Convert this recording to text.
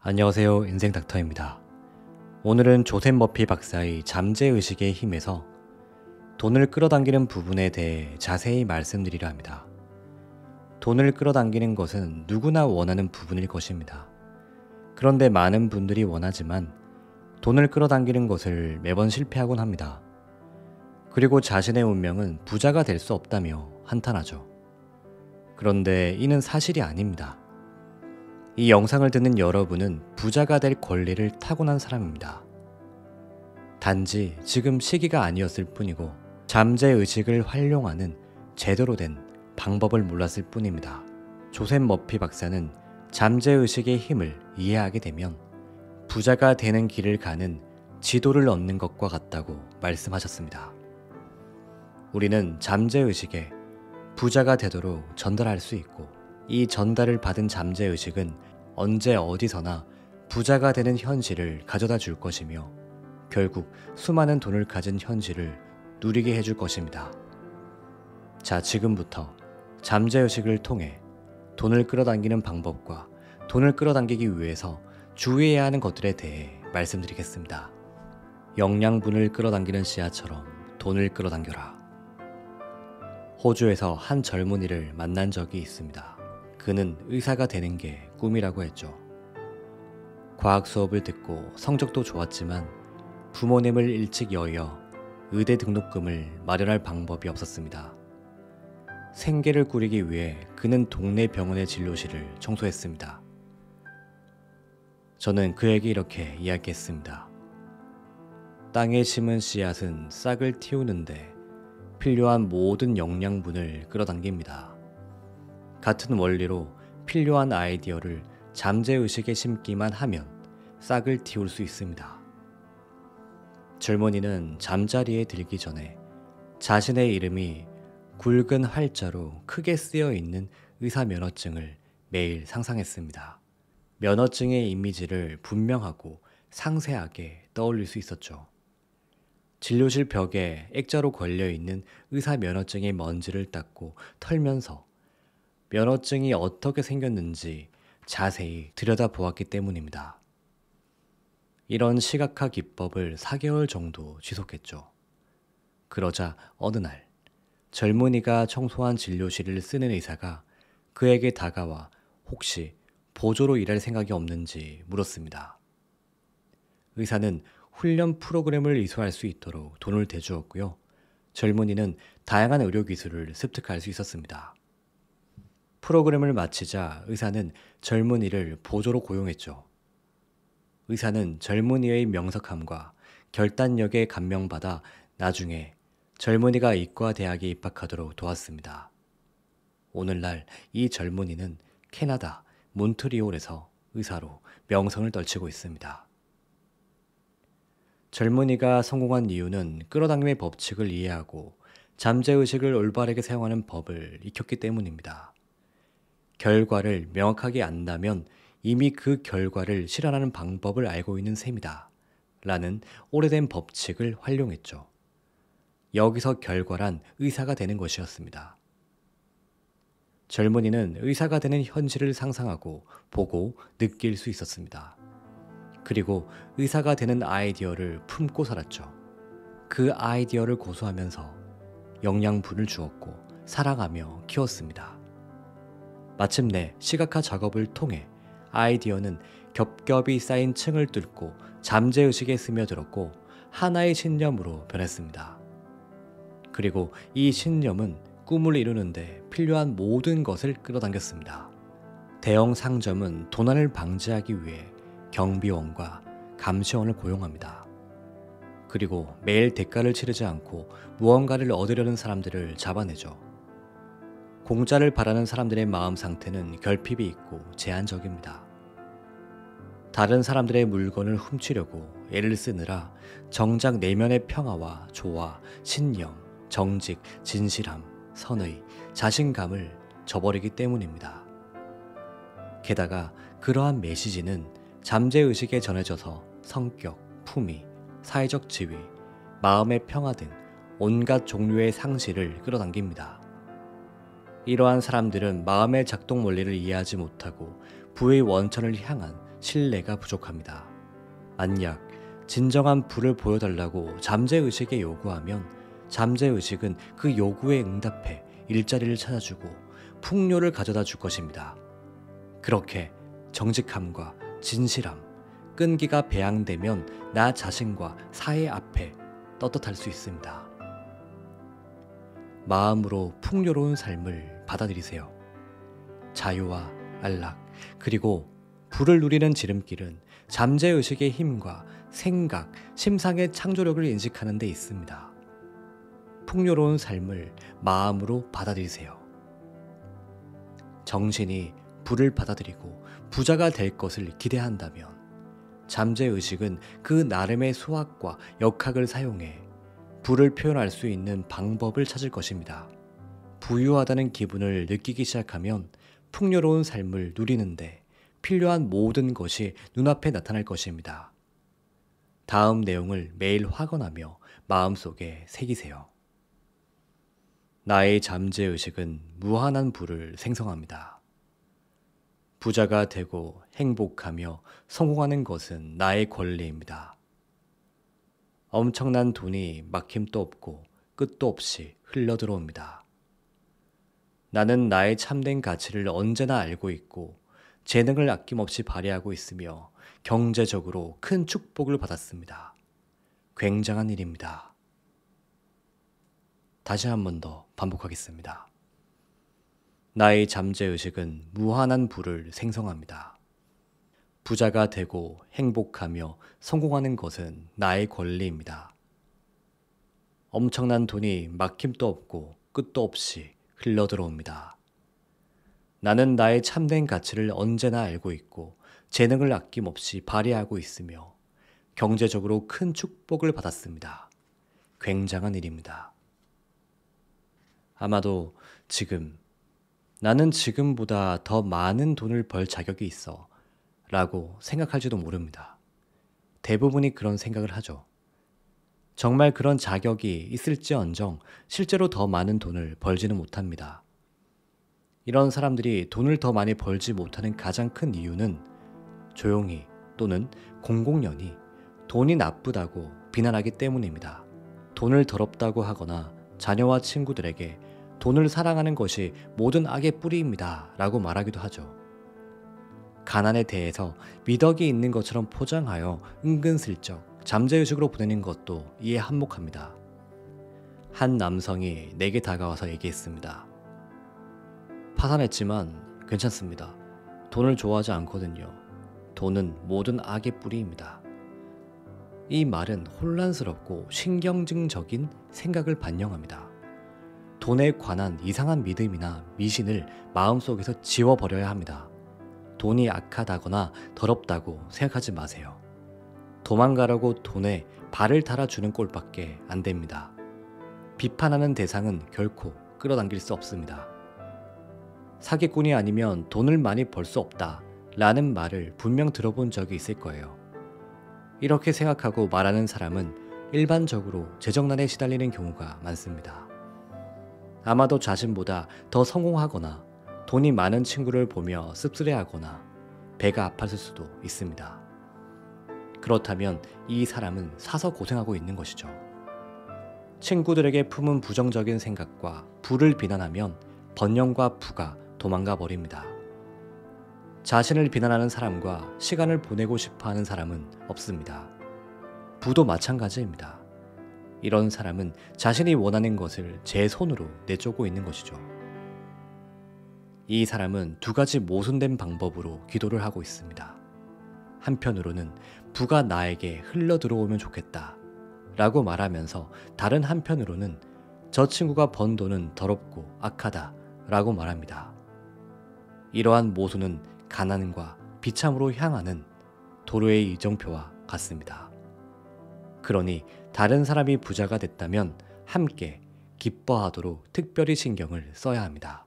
안녕하세요. 인생닥터입니다. 오늘은 조셉 머피 박사의 잠재의식의 힘에서 돈을 끌어당기는 부분에 대해 자세히 말씀드리려 합니다. 돈을 끌어당기는 것은 누구나 원하는 부분일 것입니다. 그런데 많은 분들이 원하지만 돈을 끌어당기는 것을 매번 실패하곤 합니다. 그리고 자신의 운명은 부자가 될 수 없다며 한탄하죠. 그런데 이는 사실이 아닙니다. 이 영상을 듣는 여러분은 부자가 될 권리를 타고난 사람입니다. 단지 지금 시기가 아니었을 뿐이고 잠재의식을 활용하는 제대로 된 방법을 몰랐을 뿐입니다. 조셉 머피 박사는 잠재의식의 힘을 이해하게 되면 부자가 되는 길을 가는 지도를 얻는 것과 같다고 말씀하셨습니다. 우리는 잠재의식에 부자가 되도록 전달할 수 있고 이 전달을 받은 잠재의식은 언제 어디서나 부자가 되는 현실을 가져다 줄 것이며 결국 수많은 돈을 가진 현실을 누리게 해줄 것입니다. 자, 지금부터 잠재의식을 통해 돈을 끌어당기는 방법과 돈을 끌어당기기 위해서 주의해야 하는 것들에 대해 말씀드리겠습니다. 영양분을 끌어당기는 씨앗처럼 돈을 끌어당겨라. 호주에서 한 젊은이를 만난 적이 있습니다. 그는 의사가 되는 게 꿈이라고 했죠. 과학 수업을 듣고 성적도 좋았지만 부모님을 일찍 여의어 의대 등록금을 마련할 방법이 없었습니다. 생계를 꾸리기 위해 그는 동네 병원의 진료실을 청소했습니다. 저는 그에게 이렇게 이야기했습니다. 땅에 심은 씨앗은 싹을 틔우는데 필요한 모든 영양분을 끌어당깁니다. 같은 원리로 필요한 아이디어를 잠재의식에 심기만 하면 싹을 틔울 수 있습니다. 젊은이는 잠자리에 들기 전에 자신의 이름이 굵은 활자로 크게 쓰여 있는 의사 면허증을 매일 상상했습니다. 면허증의 이미지를 분명하고 상세하게 떠올릴 수 있었죠. 진료실 벽에 액자로 걸려있는 의사 면허증의 먼지를 닦고 털면서 면허증이 어떻게 생겼는지 자세히 들여다보았기 때문입니다. 이런 시각화 기법을 4개월 정도 지속했죠. 그러자 어느 날 젊은이가 청소한 진료실을 쓰는 의사가 그에게 다가와 혹시 보조로 일할 생각이 없는지 물었습니다. 의사는 훈련 프로그램을 이수할 수 있도록 돈을 대주었고요. 젊은이는 다양한 의료 기술을 습득할 수 있었습니다. 프로그램을 마치자 의사는 젊은이를 보조로 고용했죠. 의사는 젊은이의 명석함과 결단력에 감명받아 나중에 젊은이가 이과 대학에 입학하도록 도왔습니다. 오늘날 이 젊은이는 캐나다 몬트리올에서 의사로 명성을 떨치고 있습니다. 젊은이가 성공한 이유는 끌어당김의 법칙을 이해하고 잠재의식을 올바르게 사용하는 법을 익혔기 때문입니다. 결과를 명확하게 안다면 이미 그 결과를 실현하는 방법을 알고 있는 셈이다 라는 오래된 법칙을 활용했죠. 여기서 결과란 의사가 되는 것이었습니다. 젊은이는 의사가 되는 현실을 상상하고 보고 느낄 수 있었습니다. 그리고 의사가 되는 아이디어를 품고 살았죠. 그 아이디어를 고수하면서 영양분을 주었고 사랑하며 키웠습니다. 마침내 시각화 작업을 통해 아이디어는 겹겹이 쌓인 층을 뚫고 잠재의식에 스며들었고 하나의 신념으로 변했습니다. 그리고 이 신념은 꿈을 이루는데 필요한 모든 것을 끌어당겼습니다. 대형 상점은 도난을 방지하기 위해 경비원과 감시원을 고용합니다. 그리고 매일 대가를 치르지 않고 무언가를 얻으려는 사람들을 잡아내죠. 공짜를 바라는 사람들의 마음 상태는 결핍이 있고 제한적입니다. 다른 사람들의 물건을 훔치려고 애를 쓰느라 정작 내면의 평화와 조화, 신념, 정직, 진실함, 선의, 자신감을 저버리기 때문입니다. 게다가 그러한 메시지는 잠재의식에 전해져서 성격, 품위, 사회적 지위, 마음의 평화 등 온갖 종류의 상실을 끌어당깁니다. 이러한 사람들은 마음의 작동 원리를 이해하지 못하고 부의 원천을 향한 신뢰가 부족합니다. 만약 진정한 부를 보여달라고 잠재의식에 요구하면 잠재의식은 그 요구에 응답해 일자리를 찾아주고 풍요를 가져다 줄 것입니다. 그렇게 정직함과 진실함, 끈기가 배양되면 나 자신과 사회 앞에 떳떳할 수 있습니다. 마음으로 풍요로운 삶을 받아들이세요. 자유와 안락, 그리고 부를 누리는 지름길은 잠재의식의 힘과 생각, 심상의 창조력을 인식하는 데 있습니다. 풍요로운 삶을 마음으로 받아들이세요. 정신이 부를 받아들이고 부자가 될 것을 기대한다면 잠재의식은 그 나름의 수학과 역학을 사용해 부를 표현할 수 있는 방법을 찾을 것입니다. 부유하다는 기분을 느끼기 시작하면 풍요로운 삶을 누리는데 필요한 모든 것이 눈앞에 나타날 것입니다. 다음 내용을 매일 확언하며 마음속에 새기세요. 나의 잠재의식은 무한한 부를 생성합니다. 부자가 되고 행복하며 성공하는 것은 나의 권리입니다. 엄청난 돈이 막힘도 없고 끝도 없이 흘러들어옵니다. 나는 나의 참된 가치를 언제나 알고 있고 재능을 아낌없이 발휘하고 있으며 경제적으로 큰 축복을 받았습니다. 굉장한 일입니다. 다시 한 번 더 반복하겠습니다. 나의 잠재의식은 무한한 부를 생성합니다. 부자가 되고 행복하며 성공하는 것은 나의 권리입니다. 엄청난 돈이 막힘도 없고 끝도 없이 흘러들어옵니다. 나는 나의 참된 가치를 언제나 알고 있고 재능을 아낌없이 발휘하고 있으며 경제적으로 큰 축복을 받았습니다. 굉장한 일입니다. 아마도 지금 나는 지금보다 더 많은 돈을 벌 자격이 있어 라고 생각할지도 모릅니다. 대부분이 그런 생각을 하죠. 정말 그런 자격이 있을지언정 실제로 더 많은 돈을 벌지는 못합니다. 이런 사람들이 돈을 더 많이 벌지 못하는 가장 큰 이유는 조용히 또는 공공연히 돈이 나쁘다고 비난하기 때문입니다. 돈을 더럽다고 하거나 자녀와 친구들에게 돈을 사랑하는 것이 모든 악의 뿌리입니다 라고 말하기도 하죠. 가난에 대해서 미덕이 있는 것처럼 포장하여 은근슬쩍 잠재의식으로 보내는 것도 이에 한몫합니다. 한 남성이 내게 다가와서 얘기했습니다. 파산했지만 괜찮습니다. 돈을 좋아하지 않거든요. 돈은 모든 악의 뿌리입니다. 이 말은 혼란스럽고 신경증적인 생각을 반영합니다. 돈에 관한 이상한 믿음이나 미신을 마음속에서 지워버려야 합니다. 돈이 악하다거나 더럽다고 생각하지 마세요. 도망가라고 돈에 발을 달아주는 꼴밖에 안 됩니다. 비판하는 대상은 결코 끌어당길 수 없습니다. 사기꾼이 아니면 돈을 많이 벌 수 없다 라는 말을 분명 들어본 적이 있을 거예요. 이렇게 생각하고 말하는 사람은 일반적으로 재정난에 시달리는 경우가 많습니다. 아마도 자신보다 더 성공하거나 돈이 많은 친구를 보며 씁쓸해하거나 배가 아팠을 수도 있습니다. 그렇다면 이 사람은 사서 고생하고 있는 것이죠. 친구들에게 품은 부정적인 생각과 부를 비난하면 번영과 부가 도망가 버립니다. 자신을 비난하는 사람과 시간을 보내고 싶어하는 사람은 없습니다. 부도 마찬가지입니다. 이런 사람은 자신이 원하는 것을 제 손으로 내쫓고 있는 것이죠. 이 사람은 두 가지 모순된 방법으로 기도를 하고 있습니다. 한편으로는 부가 나에게 흘러 들어오면 좋겠다 라고 말하면서 다른 한편으로는 저 친구가 번 돈은 더럽고 악하다 라고 말합니다. 이러한 모순은 가난과 비참으로 향하는 도로의 이정표와 같습니다. 그러니 다른 사람이 부자가 됐다면 함께 기뻐하도록 특별히 신경을 써야 합니다.